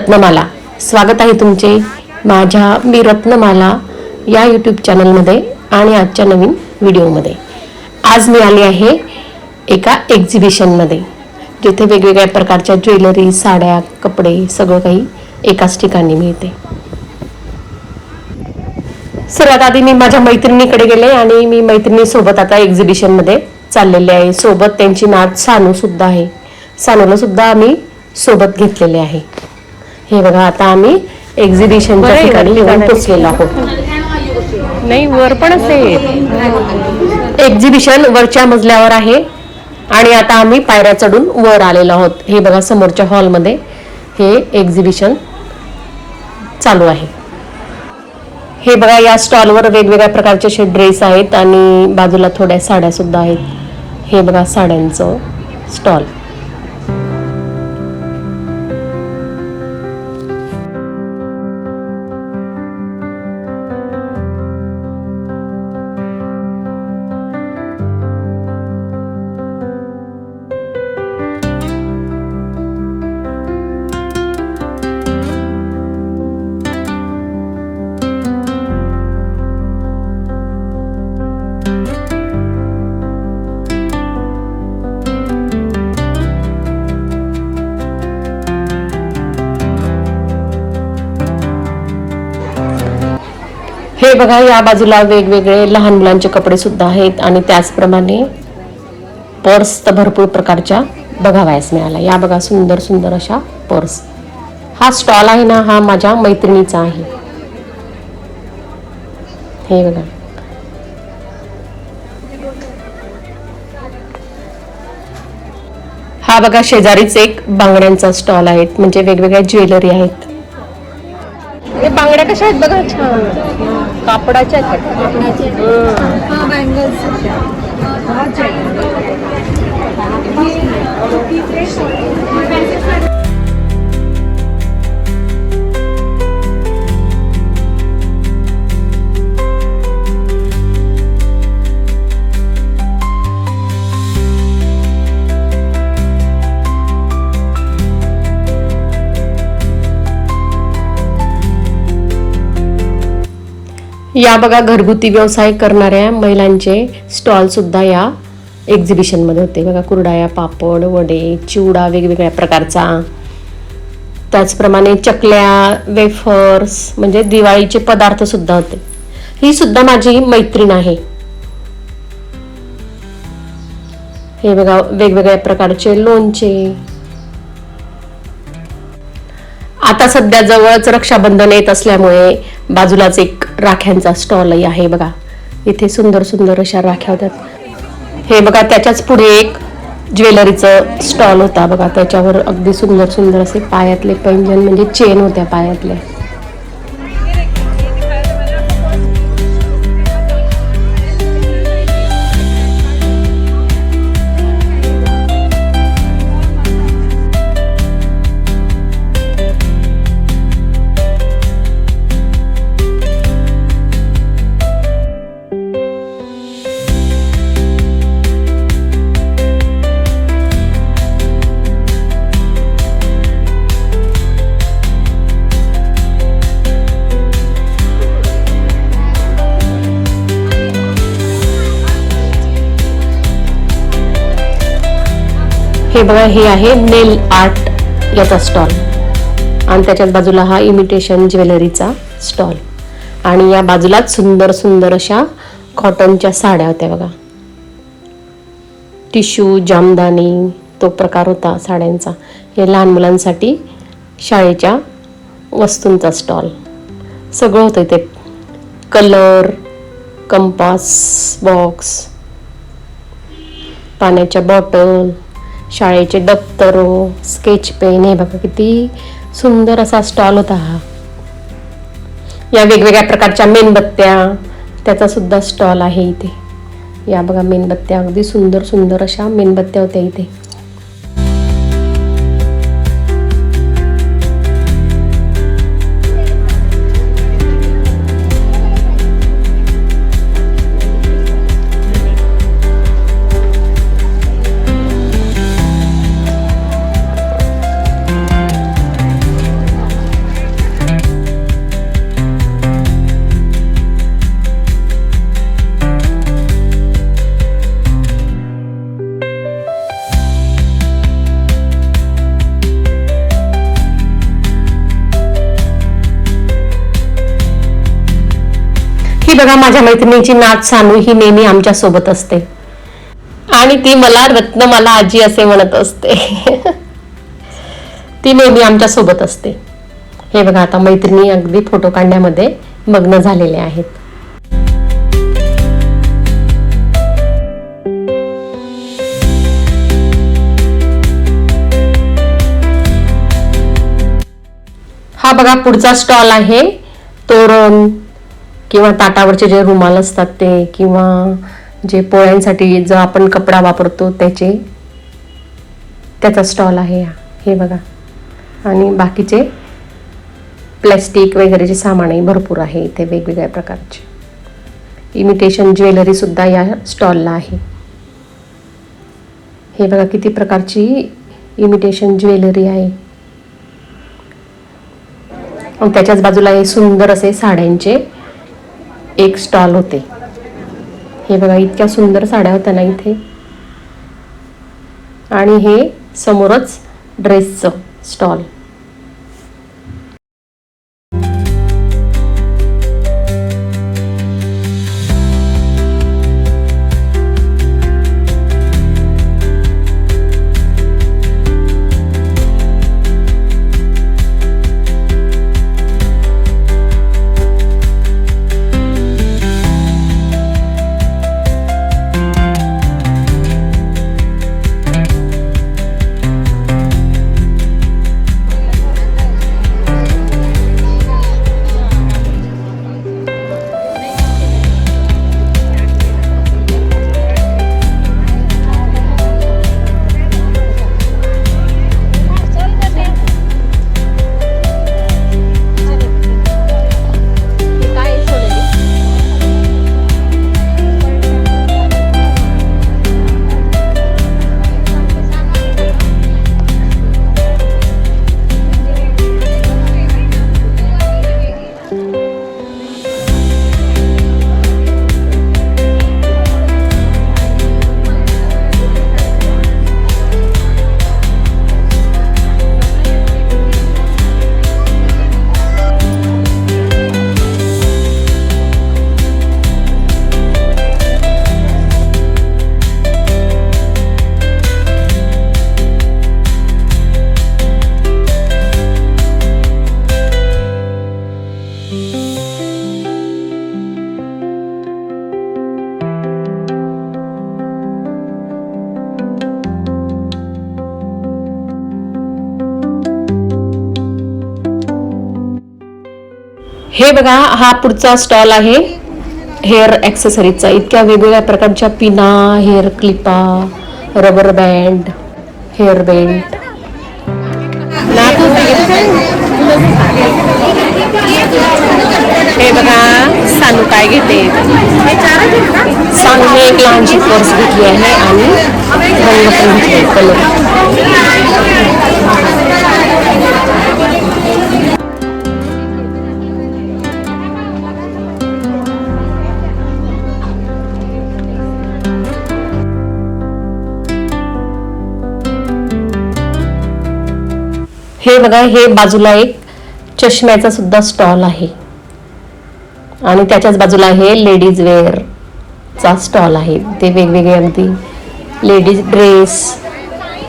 रत्नमाला. स्वागत आहे तुमचे माझ्या मी रत्नमाला या यूट्यूब चॅनलमध्ये आणि आजच्या नवीन व्हिडिओमध्ये. आज मी आली आहे एका एक्झिबिशनमध्ये, जिथे वेगवेगळ्या प्रकारच्या ज्वेलरी, साड्या, कपडे सगळं काही एकाच ठिकाणी मिळते. सर्वात आधी मी माझ्या मैत्रिणीकडे गेले आणि मी मैत्रिणीसोबत आता एक्झिबिशनमध्ये चाललेले आहे. सोबत त्यांची नात सानू सुद्धा आहे. सानूला सुद्धा आम्ही सोबत घेतलेले आहे. हे बघा, आता आम्ही एक्झिबिशनच्या ठिकाणी येऊन पोहोचलेलो आहोत. नाही, वर पण असेल. एक्झिबिशन वरच्या मजल्यावर आहे आणि आता आम्ही पायऱ्या चढून वर आलेलो आहोत. हे बघा, समोरच्या हॉलमध्ये हे एक्झिबिशन चालू आहे. हे बघा, या स्टॉलवर वेगवेगळ्या प्रकारचे असे ड्रेस आहेत आणि बाजूला थोड्या साड्या सुद्धा आहेत. हे बघा, साड्यांचं स्टॉल. हे बघा, या बाजूला वेगवेगळे लहान मुलांचे कपडे सुद्धा आहेत आणि त्याचप्रमाणे पर्स तर भरपूर प्रकारच्या बघावयास मिळाल्या. या बघा, सुंदर सुंदर अशा पर्स. हा स्टॉल आहे ना, हा माझ्या मैत्रिणीचा आहे. हे बघा, हा बघा, शेजारीच एक बांगड्यांचा स्टॉल आहे, म्हणजे वेगवेगळ्या ज्वेलरी आहेत. हे बांगड्या कशा आहेत बघा, छान कापडाच्या आहेत. या बघा, घरगुती व्यवसाय करणाऱ्या महिलांचे स्टॉल सुद्धा या एक्झिबिशनमध्ये होते. बघा, कुरडया, पापड, वडे, चिवडा वेगवेगळ्या प्रकारचा, त्याचप्रमाणे चकल्या, वेफर्स म्हणजे दिवाळीचे पदार्थ सुद्धा होते. ही सुद्धा माझी मैत्रीण आहे. हे बघा, वेगवेगळ्या प्रकारचे लोणचे. आता सध्या जवळच रक्षाबंधन येत असल्यामुळे बाजूलाच एक राख्यांचा स्टॉलही आहे. बघा, इथे सुंदर अशा राख्या होत्या. हे बघा, त्याच्याच पुढे एक ज्वेलरीचं स्टॉल होता. बघा, त्याच्यावर अगदी सुंदर असे पायातले पैंजण म्हणजे चेन होत्या पायातल्या. हे बघा, हे आहे नेल आर्ट याचा स्टॉल आणि त्याच्याच बाजूला हा इमिटेशन ज्वेलरीचा स्टॉल आणि या बाजूलाच सुंदर अशा कॉटनच्या साड्या होत्या. बघा, टिश्यू, जामदानी तो प्रकार होता साड्यांचा. हे लहान मुलांसाठी शाळेच्या वस्तूंचा स्टॉल सगळं होतं इथे. कलर, कंपास बॉक्स, पाण्याच्या बॉटल, शाळेचे दप्तर, स्केच पेन. हे बघा, किती सुंदर असा स्टॉल होता हा. या वेगवेगळ्या प्रकारच्या मेणबत्त्या, त्याचा सुद्धा स्टॉल आहे इथे. या बघा, मेणबत्त्या अगदी सुंदर अशा मेणबत्त्या होत्या इथे. ही बघा माझ्या मैत्रिणीची नात सानू, ही नेहमी आमच्या सोबत असते आणि ती मला रत्नमाला आजी असे म्हणत असते. ती नेहमी आमच्या सोबत असते. हे बघा आता मैत्रिणी अगदी फोटो काढण्यामध्ये मग्न झालेले आहेत. हा बघा पुढचा स्टॉल आहे. तोरण किंवा ताटावरचे जे रुमाल असतात ते, किंवा जे पोळ्यांसाठी जो आपण कपडा वापरतो त्याचा स्टॉल आहे. हे बघा, आणि बाकीचे प्लॅस्टिक वगैरेचे सामानही भरपूर आहे इथे वेगवेगळ्या प्रकारचे. इमिटेशन ज्वेलरी सुद्धा या स्टॉलला आहे. हे बघा किती प्रकारची इमिटेशन ज्वेलरी आहे. आणि त्याच्याच बाजूला हे सुंदर असे साड्यांचे एक स्टॉल होते. हे बघा इतक्या सुंदर साड्या होत्या ना इथे. आणि हे समोरच ड्रेसचं स्टॉल. हे बघा हा पुढचा स्टॉल आहे हेअर ॲक्सेसरीजचा. इतक्या वेगवेगळ्या प्रकारच्या पिना, हेअर क्लिपा, रबर बँड, हेअर बेल्ट. हे बघा सानू काय घेते. सानूने एक लहानशी पर्स घेतली आहे आणि रंग पण घेतले, कलर. हे बघा हे बाजूला एक चष्म्याचा सुद्धा स्टॉल आहे आणि त्याच्याच बाजूला हे लेडीज वेअरचा स्टॉल आहे. ते वेगवेगळे अगदी लेडीज ड्रेस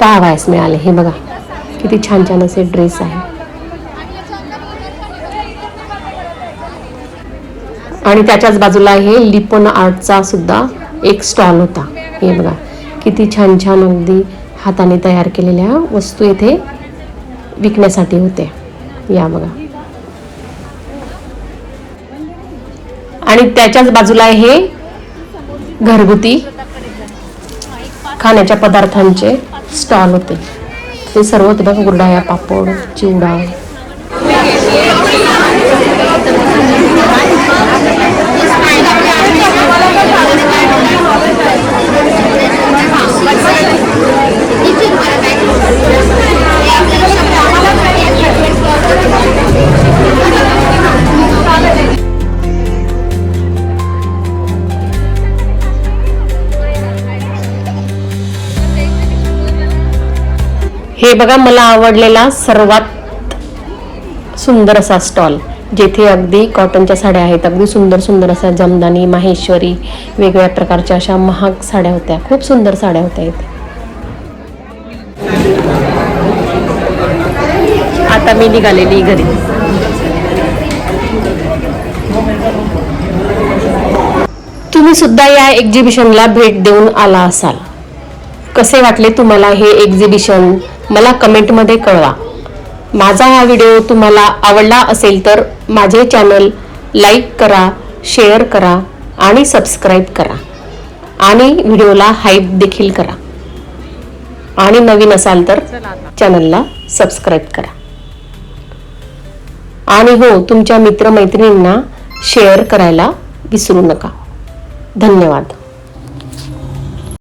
पाहावयास मिळाले. हे बघा किती छान छान असे ड्रेस आहे. आणि त्याच्याच बाजूला हे लिपोन आर्टचा सुद्धा एक स्टॉल होता. हे बघा किती छान छान अगदी हाताने तयार केलेल्या वस्तू येथे विकण्यासाठी होते. या बघा. आणि त्याच्याच बाजूला हे घरगुती खाण्याच्या पदार्थांचे स्टॉल होते. ते सर्व होते बघा, कुरडया, पापड, चिवडा. हे बघा मला आवडलेला सर्वात सुंदर असा स्टॉल. जेथे अगदी कॉटनच्या साड्या आहेत, अगदी सुंदर सुंदर अशा जमदानी, माहेश्वरी, वेगवेगळ्या प्रकारच्या अशा महाग साड्या होत्या. खूप सुंदर साड्या होत्या इथे. आता मी निघालेली घरी. तुम्ही सुद्धा या एक्झिबिशनला भेट देऊन आला असाल. कसे वाटले तुम्हाला हे एक्झिबिशन मला कमेंटमध्ये कळवा. माझा हा व्हिडिओ तुम्हाला आवडला असेल तर माझे चॅनल लाईक करा, शेअर करा आणि सबस्क्राईब करा आणि व्हिडिओला हाईप देखील करा. आणि नवीन असाल तर चॅनलला सबस्क्राईब करा. आणि हो, तुमच्या मित्रमैत्रिणींना शेअर करायला विसरू नका. धन्यवाद.